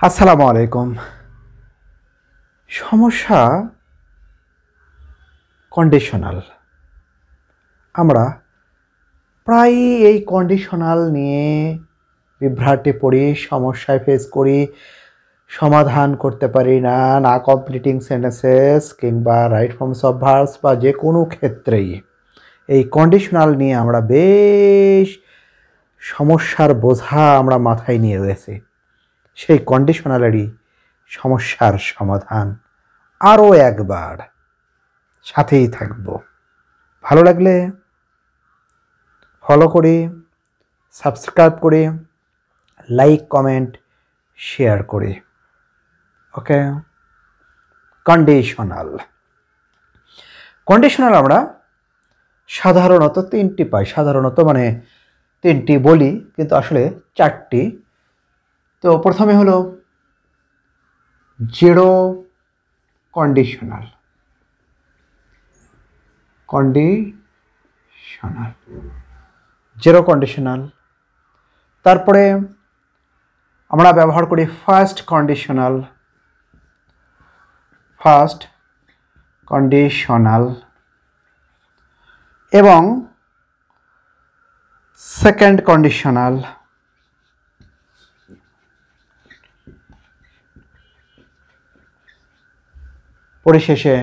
আসসালামু আলাইকুম। সমস্যা কন্ডিশনাল। আমরা প্রায়ই এই কন্ডিশনাল নিয়ে বিভ্রাটে পড়ি, সমস্যায় ফেস করি, সমাধান করতে পারি না, না কমপ্লিটিং সেন্টেন্সেস কিংবা রাইট ফর্মস অফ ভার্বস বা যে কোনো ক্ষেত্রেই এই কন্ডিশনাল নিয়ে আমরা বেশ সমস্যার বোঝা আমরা মাথায় নিয়ে রয়েছি। সেই কন্ডিশনালেরই সমস্যার সমাধান আরও একবার সাথেই থাকবো। ভালো লাগলে ফলো করি, সাবস্ক্রাইব করি, লাইক কমেন্ট শেয়ার করি। ওকে, কন্ডিশনাল আমরা সাধারণত তিনটি পাই। সাধারণত মানে তিনটি বলি, কিন্তু আসলে চারটি। তো প্রথমে হলো জিরো কন্ডিশনাল। Zero conditional. তারপরে আমরা ব্যবহার করি ফার্স্ট কন্ডিশনাল এবং সেকেন্ড কন্ডিশনাল। পরিশেষে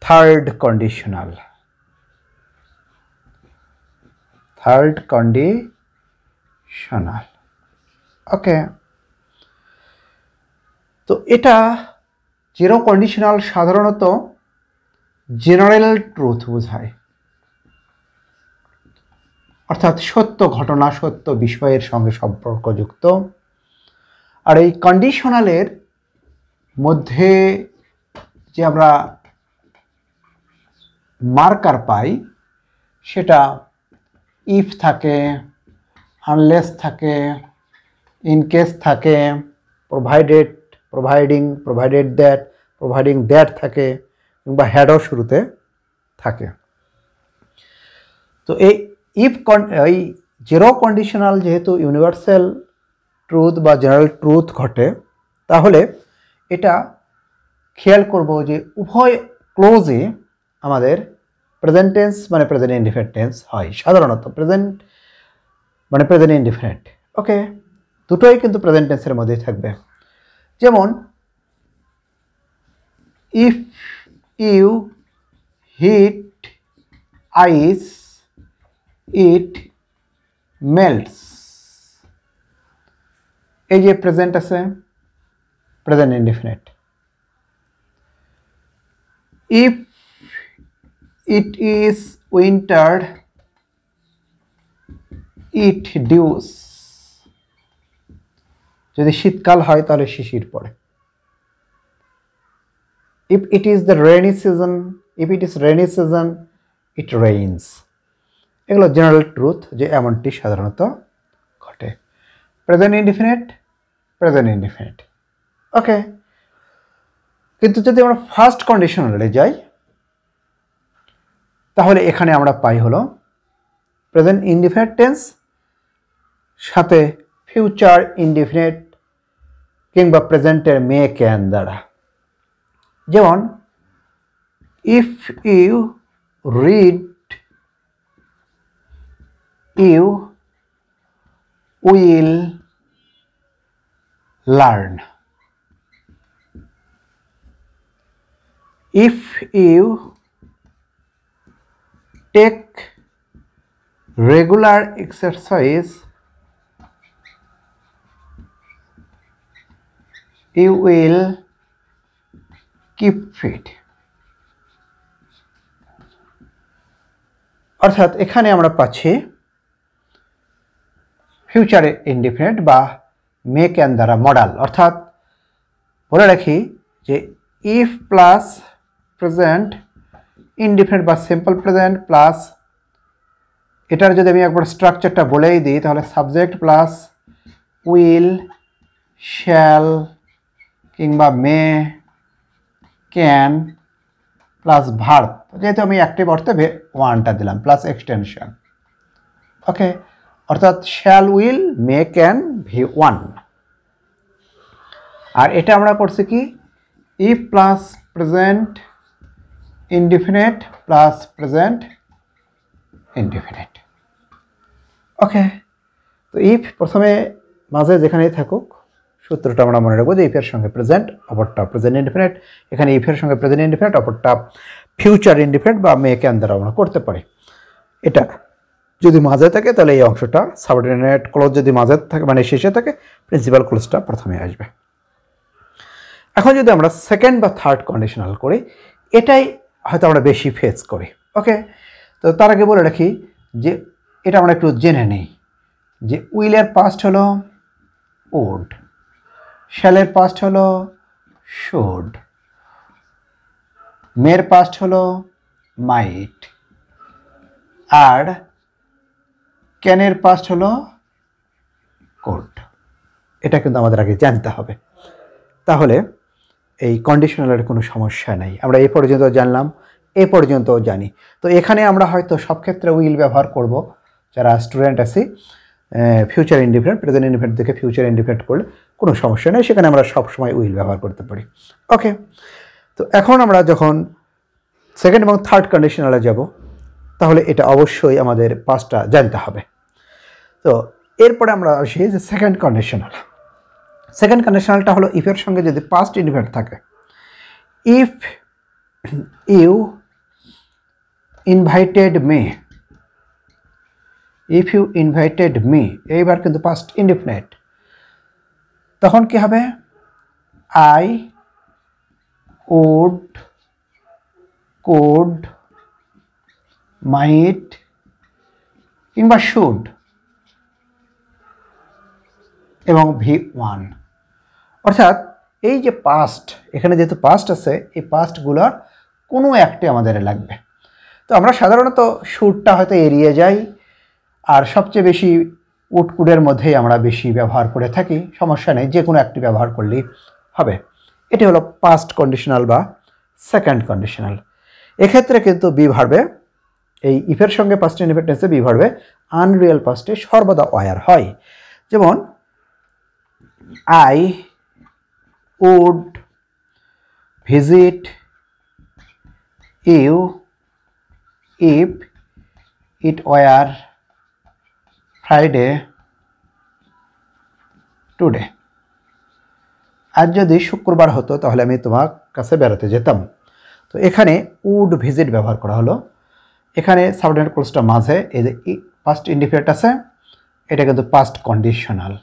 থার্ড কন্ডিশনাল। ওকে, তো এটা জিরো কন্ডিশনাল সাধারণত জেনারেল ট্রুথ বোঝায়, অর্থাৎ সত্য ঘটনা, সত্য বিষয়ের সঙ্গে সম্পর্কযুক্ত। আর এই কন্ডিশনালের মধ্যে যে আমরা মার্কার পাই সেটা ইফ থাকে, আনলেস থাকে, ইনকেস থাকে, প্রোভাইডিং দ্যাট থাকে, কিংবা হ্যাডও শুরুতে থাকে। তো এই এই জিরো কন্ডিশনাল যেহেতু ইউনিভার্সাল ট্রুথ বা জেনারেল ট্রুথ ঘটে, তাহলে এটা খেয়াল করব যে উভয় ক্লোজে আমাদের প্রেজেন্ট টেন্স মানে প্রেজেন্ট ইনডিফিনিট টেন্স হয়। সাধারণত প্রেজেন্ট মানে প্রেজেন্ট ইনডিফিনিট। ওকে, দুটোই কিন্তু প্রেজেন্ট টেন্সের মধ্যেই থাকবে। যেমন if you heat ice it melts. এই যে প্রেজেন্ট আছে, present indefinite. If it is winter it dews. যদি শীতকাল হয় তাহলে শিশির পড়ে। ইফ ইট ইজ রেইনি সিজন ইট রেইনস। এগুলো জেনারেল ট্রুথ যে এমনটি সাধারণত ঘটে। Present indefinite. ওকে, কিন্তু যদি আমরা ফার্স্ট কন্ডিশনালে যাই তাহলে এখানে আমরা পাই হলো প্রেজেন্ট ইনডিফিনিট টেন্স সাথে ফিউচার ইনডিফিনিট কিংবা প্রেজেন্টের মে ক্যান দ্বারা। যেমন if you read you will learn. If you take regular exercise you will keep fit। অর্থাৎ এখানে আমরা পাচ্ছি ফিউচার ইনডিফিনিট বা মে ক্যান দ্বারা মডাল। অর্থাৎ বলে রাখি যে ইফ প্লাস প্রেজেন্ট ইনডিফিনিট বা সিম্পল প্রেজেন্ট প্লাস, এটার যদি আমি একবার স্ট্রাকচারটা বলেই দিই তাহলে সাবজেক্ট প্লাস উইল, শ্যাল কিংবা মে, ক্যান প্লাস ভার্ব। যেহেতু আমি অ্যাক্টিভ অর্থে ওয়ানটা দিলাম প্লাস এক্সটেনশন। ওকে, অর্থাৎ shall will may can V1। আর এটা আমরা করছি কি if plus present indefinite plus present indefinite. Okay, তো ইফ প্রথমে মাঝে যেখানেই থাকুক সূত্রটা আমরা মনে রাখবো যে ইফের সঙ্গে প্রেজেন্ট, অপরটা প্রেজেন্ট ইনডিফিনিট। এখানে ইফের সঙ্গে প্রেজেন্ট ইনডিফিনিট, অপরটা ফিউচার ইনডিফিনিট বা মে ক্যান দ্বারা আমরা করতে পারি। এটা যদি মাঝে থাকে তাহলে এই অংশটা সাবঅর্ডিনেট ক্লজ, যদি মাঝে থাকে মানে শেষে থাকে প্রিন্সিপাল ক্লজটা প্রথমে আসবে। এখন যদি আমরা সেকেন্ড বা থার্ড কন্ডিশনাল করি, এটাই হয়তো আমরা বেশি ফেস করি। ওকে, তো তার আগে বলে রাখি যে এটা আমরা একটু জেনে নিই যে উইলের পাস্ট হলো উড, শ্যালের পাস্ট হলো শুড, মের পাস্ট হলো মাইট, আর ক্যানের পাস্ট হলো কোড। এটা কিন্তু আমাদের আগে জানতে হবে, তাহলে এই কন্ডিশনালের কোনো সমস্যা নাই। আমরা এ পর্যন্ত জানলাম, এ পর্যন্ত জানি। তো এখানে আমরা হয়তো সব ক্ষেত্রে উইল ব্যবহার করব যারা স্টুডেন্ট আছি। ফিউচার ইনডিফিনিট, প্রেজেন্ট ইনডিফিনিট থেকে ফিউচার ইনডিফিনিট করলে কোনো সমস্যা নেই, সেখানে আমরা সব সময় উইল ব্যবহার করতে পারি। ওকে, তো এখন আমরা যখন সেকেন্ড এবং থার্ড কন্ডিশনালে যাব তাহলে এটা অবশ্যই আমাদের পাঁচটা জানতে হবে। তো এরপরে আমরা আসি যে সেকেন্ড কন্ডিশনাল। সেকেন্ড কন্ডিশনালটা হলো ইফের সঙ্গে যদি পাস্ট ইনডিফিনিট থাকে, if you invited me, if you invited me, এইবার কিন্তু পাস্ট ইনডিফিনিট, তখন কি হবে আই উড, কোড, মাইট কিংবা শুড এবং V1। অর্থাৎ এই যে পাস্ট, এখানে যেহেতু পাস্ট আছে, এই পাস্টগুলোর কোনো একটি আমাদের লাগবে। তো আমরা সাধারণত শুডটা হয়তো এড়িয়ে যাই, আর সবচেয়ে বেশি উডকুডের মধ্যেই আমরা বেশি ব্যবহার করে থাকি। সমস্যা নেই, যে কোনো একটি ব্যবহার করলেই হবে। এটি হলো পাস্ট কন্ডিশনাল বা সেকেন্ড কন্ডিশনাল। এক্ষেত্রে কিন্তু বি ভার্বে, এই ইফের সঙ্গে পাস্ট ইনডিফিনিটে বি ভার্বে আনরিয়াল পাস্টে সর্বদা ওয়ার হয়। যেমন I would visit you if it were Friday today। আজ যদি শুক্রবার হতো তাহলে আমি তোমার কাছে বেড়াতে যেতাম। তো এখানে উড ভিজিট ব্যবহার করা হলো। এখানে সাবঅর্ডিনেট ক্লজটা মাঝে, এই যে পাস্ট ইনডিফিনিট আছে, এটা কিন্তু পাস্ট কন্ডিশনাল।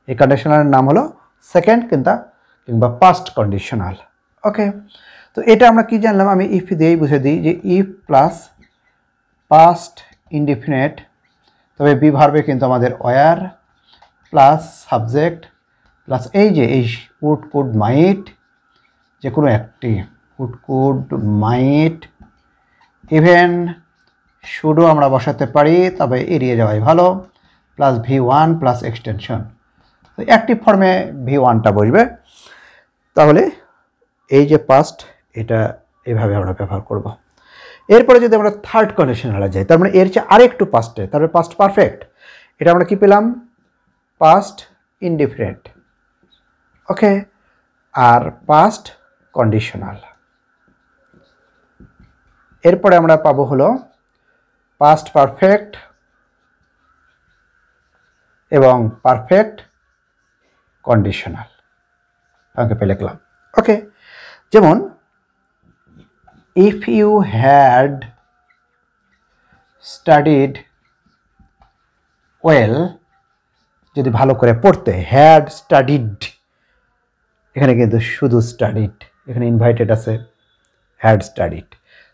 এই কন্ডিশনালের নাম হলো সেকেন্ড কিংবা পাস্ট কন্ডিশনাল। ওকে, তো এটা আমরা কি জানলাম, আমি ইফ দিয়েই বুঝে দিই যে ইফ প্লাস পাস্ট ইনডিফিনিট, তবে বি ভার্বে কিন্তু আমাদের ওয়ার প্লাস সাবজেক্ট প্লাস এই যে এই উড, কুড, মাইট, যে কোনো একটি উড, কুড, মাইট, ইভেন শুডও আমরা বসাতে পারি, তবে এড়িয়ে যাওয়াই ভালো, প্লাস V1 প্লাস এক্সটেনশন। তো অ্যাক্টিভ ফর্মে V1টা বসবে। তাহলে এই যে পাস্ট, এটা এভাবে আমরা ব্যবহার করব। এরপরে যদি আমরা থার্ড কন্ডিশনালে যাই, তার মানে এর চেয়ে আরেকটু পাস্টে, তারপরে পাস্ট পারফেক্ট, এটা আমরা কি পেলাম পাস্ট ইনডিফিনিট। ওকে, আর পাস্ট কন্ডিশনাল। এরপরে আমরা পাবো হলো পাস্ট পারফেক্ট এবং পারফেক্ট কন্ডিশনাল। সংক্ষেপে লিখলাম। ওকে, যেমন if you had studied well, যদি ভালো করে পড়তে, হ্যাড স্টাডিড, এখানে কিন্তু শুধু স্টাডিড, এখানে ইনভাইটেড আছে, হ্যাড স্টাডিড,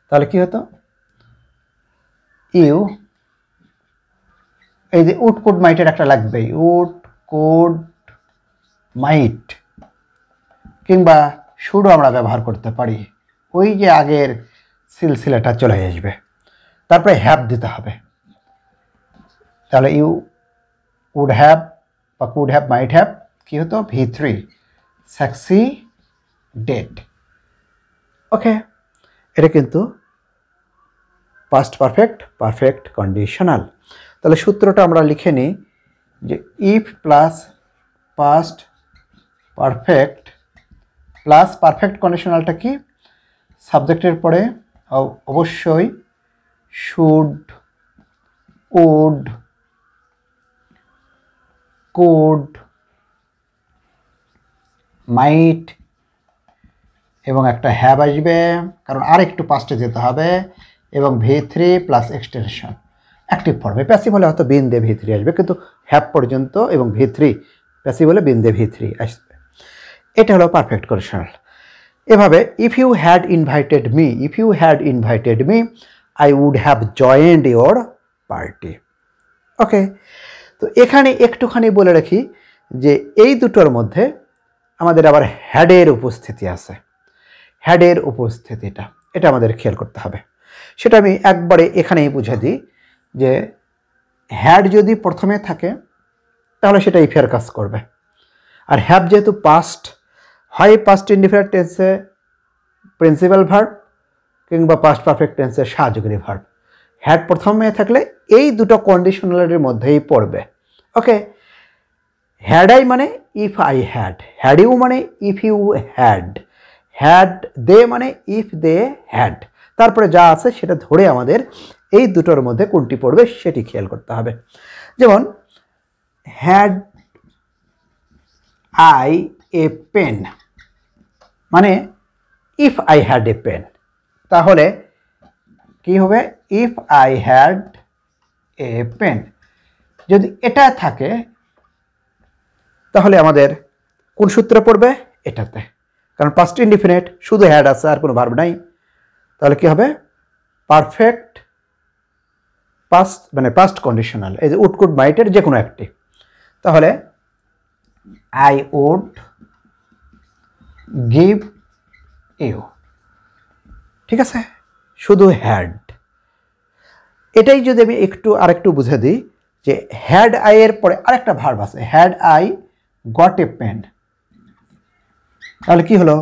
তাহলে কি হতো ইউ, এই যে উড, কুড, মাইটের একটা লাগবেই, উড, কুড, মাইট কিংবা শুডও আমরা ব্যবহার করতে পারি। ওই যে আগের সিলসিলাটা চলে আসবে, তারপরে হ্যাভ দিতে হবে। তাহলে ইউ উড হ্যাভ বা কুড হ্যাভ, মাইট হ্যাভ, কি হতো V3 সাকসিডেড। ওকে, এটা কিন্তু পাস্ট পারফেক্ট, পারফেক্ট কন্ডিশনাল। তাহলে সূত্রটা আমরা লিখে নিই যে if plus past perfect plus perfect কন্ডিশনালটা কি, সাবজেক্টের পরে অবশ্যই শুড, উড, কুড, মাইট এবং একটা হ্যাভ আসবে, কারণ আর একটু পাস্টে যেতে হবে, এবং V3 প্লাস এক্সটেনশন অ্যাক্টিভ ফর্মে। প্যাসিভ হলে হয়তো বিন দিয়ে V3 আসবে, কিন্তু হ্যাভ পর্যন্ত এবং V3, প্যাসিভ হলে বিন দিয়ে V3 আসবে। এটা হলো পারফেক্ট কন্ডিশনাল। এভাবে if you had invited me I would have joined your party. Okay, তো এখানে একটুখানি বলে রাখি যে এই দুটোর মধ্যে আমাদের আবার হ্যাডের উপস্থিতি আছে। হ্যাডের উপস্থিতিটা এটা আমাদের খেয়াল করতে হবে। সেটা আমি একবারে এখানেই বুঝে দিই যে হ্যাড যদি প্রথমে থাকে তাহলে সেটা ইফের কাজ করবে, আর হ্যাভ যেহেতু পাস্ট, হয় পাস্ট ইনডিফিনিট টেন্সে প্রিন্সিপাল ভার্ব কিংবা পাস্ট পারফেক্ট টেন্সে সাহায্যকারী ভার্ব। হ্যাড প্রথমে থাকলে এই দুটো কন্ডিশনালের মধ্যেই পড়বে। ওকে, হ্যাড আই মানে if I had, had you মানে if you had, had they মানে ইফ দে হ্যাড। তারপরে যা আছে সেটা ধরে আমাদের এই দুটোর মধ্যে কোনটি পড়বে সেটি খেয়াল করতে হবে। যেমন হ্যাড আই এ পেন মানে if I had a pen, তাহলে কি হবে, if I had a pen. যদি এটা থাকে তাহলে আমাদের কোন সূত্রে পড়বে, এটাতে, কারণ পাস্ট ইনডিফিনিট শুধু হ্যাড আছে আর কোনো ভার্ব নাই। তাহলে কি হবে, পারফেক্ট পাস্ট মানে পাস্ট কন্ডিশনাল, এই যে উড কুড মাইটের যে কোনো একটি। তাহলে আই উড গিভ ইউ, ঠিক আছে, শুধু হ্যাড। এটাই যদি আমি আরেকটু বুঝে দিই যে হ্যাড আই এর পরে আরেকটা ভার্ব আছে, had I got a pen, তাহলে কি হলো,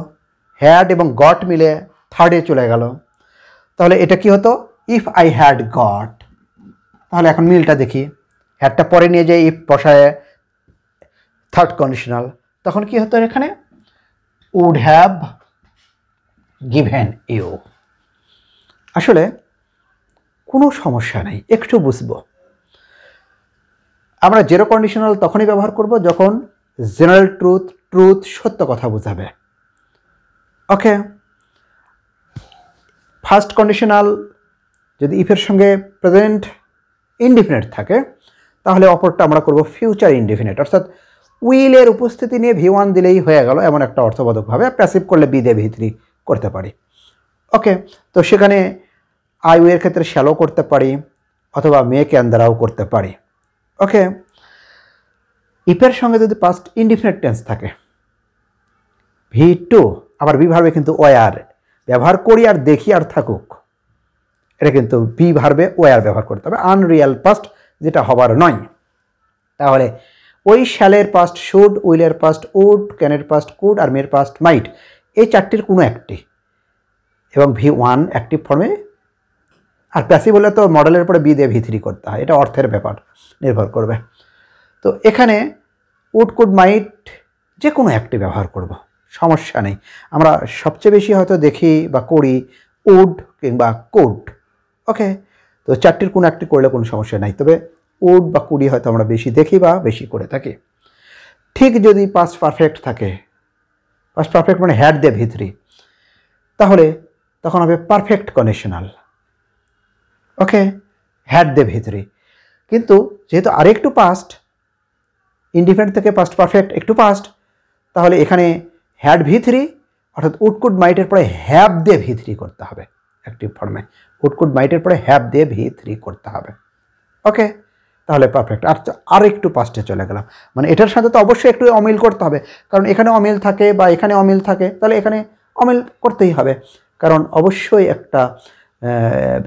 হ্যাড এবং গট মিলে থার্ডে চলে গেল। তাহলে এটা কি হতো, ইফ আই হ্যাড গট। তাহলে এখন মিলটা দেখি, হ্যাডটা পরে নিয়ে যাই ইফ বসায় থার্ড কন্ডিশনাল, তখন কি হতো এখানে, উড হ্যাভ গিভেন ইউ। আসলে কোনো সমস্যা নেই, একটু বুঝবো। আমরা জেরো কন্ডিশনাল তখনই ব্যবহার করব যখন জেনারেল ট্রুথ সত্য কথা বোঝাবে। ওকে, ফার্স্ট কন্ডিশনাল যদি ইফের সঙ্গে প্রেজেন্ট ইনডিফিনিট থাকে তাহলে অপরটা আমরা করব ফিউচার ইনডিফিনিট, অর্থাৎ উইলের উপস্থিতি নিয়ে V1 দিলেই হয়ে গেল এমন একটা অর্থবোধকভাবে। প্যাসিভ করলে বি দিয়ে V3 করতে পারি। ওকে, তো সেখানে আই এর ক্ষেত্রে শ্যালো করতে পারি অথবা মে ক্যান দ্বারাও করতে পারি। ওকে, ইফের সঙ্গে যদি পাস্ট ইনডিফিনিট টেন্স থাকে V2, আবার বি ভার্বে কিন্তু ওয়ার ব্যবহার করি আর দেখি আর থাকুক, এটা কিন্তু বি ভার্বে ওয়ার ব্যবহার করতে হবে, আনরিয়াল পাস্ট যেটা হবার নয়। তাহলে ওই শ্যালের পাস্ট শুড, উইলের পাস্ট উড, ক্যানের পাস্ট কুড আর মের পাস্ট মাইট, এই চারটির কোনো একটি, এবং V1 অ্যাক্টিভ ফর্মে। আর প্যাসিভ হলে তো মডেলের পরে বি দিয়ে V3 করতে হয়, এটা অর্থের ব্যাপার নির্ভর করবে। তো এখানে উড কুড মাইট যে কোনো একটি ব্যবহার করব, সমস্যা নেই। আমরা সবচেয়ে বেশি হয়তো দেখি বা করি উড কিংবা কুড। ওকে, তো চারটির কোনো একটি করলে কোনো সমস্যা নাই, তবে উড বা কুডি হয়তো আমরা বেশি দেখি বা বেশি করে থাকি। ঠিক যদি পাস্ট পারফেক্ট থাকে, পাস্ট পারফেক্ট মানে হ্যাড দিয়ে V3, তাহলে তখন হবে পারফেক্ট কন্ডিশনাল। ওকে, হ্যাড দিয়ে V3, কিন্তু যেহেতু আরেকটু পাস্ট ইনডিফিনিট থেকে পাস্ট পারফেক্ট একটু পাস্ট, তাহলে এখানে হ্যাড V3 অর্থাৎ উড কুড মাইটের পরে হ্যাভ দিয়ে V3 করতে হবে অ্যাক্টিভ ফর্মে, উড কুড মাইটের পরে হ্যাভ দিয়ে V3 করতে হবে। ওকে, তাহলে পারফেক্ট। আর একটু পাস্টে চলে গেলাম, মানে এটার সাথে তো অবশ্যই একটু অমিল করতে হবে, কারণ এখানে অমিল থাকে বা এখানে অমিল থাকে, তাহলে এখানে অমিল করতেই হবে, কারণ অবশ্যই একটা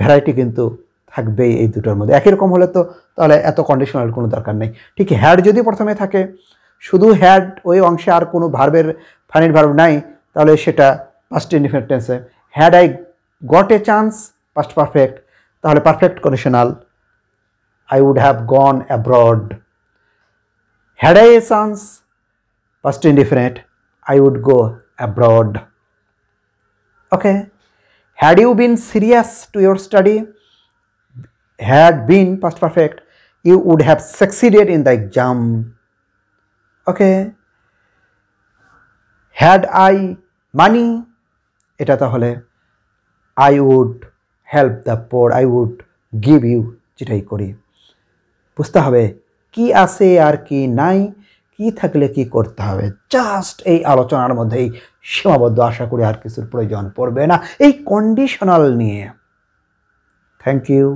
ভ্যারাইটি কিন্তু থাকবেই এই দুটোর মধ্যে। একই রকম হলে তো তাহলে এত কন্ডিশনাল কোনো দরকার নেই। ঠিক হ্যাড যদি প্রথমে থাকে, শুধু হ্যাড, ওই অংশে আর কোনো ভার্বের ফাইনাইট ভার্ব নাই, তাহলে সেটা পাস্ট ইনডিফিনিট টেন্সে। Had I got a chance past perfect, তাহলে perfect conditional, I would have gone abroad. Had I a chance, past indefinite, I would go abroad. Okay. Had you been serious to your study, had been past perfect, you would have succeeded in the exam. Okay. Had I money, এটা তাহলে I would help the poor, I would give you, যেটাই করি। বুঝতে হবে কি আছে আর কি নাই, কি থাকলে কি করতে হবে, জাস্ট এই আলোচনার মধ্যেই সীমাবদ্ধ। আশা করি আর কিছুর প্রয়োজন পড়বে না এই কন্ডিশনাল নিয়ে। Thank you.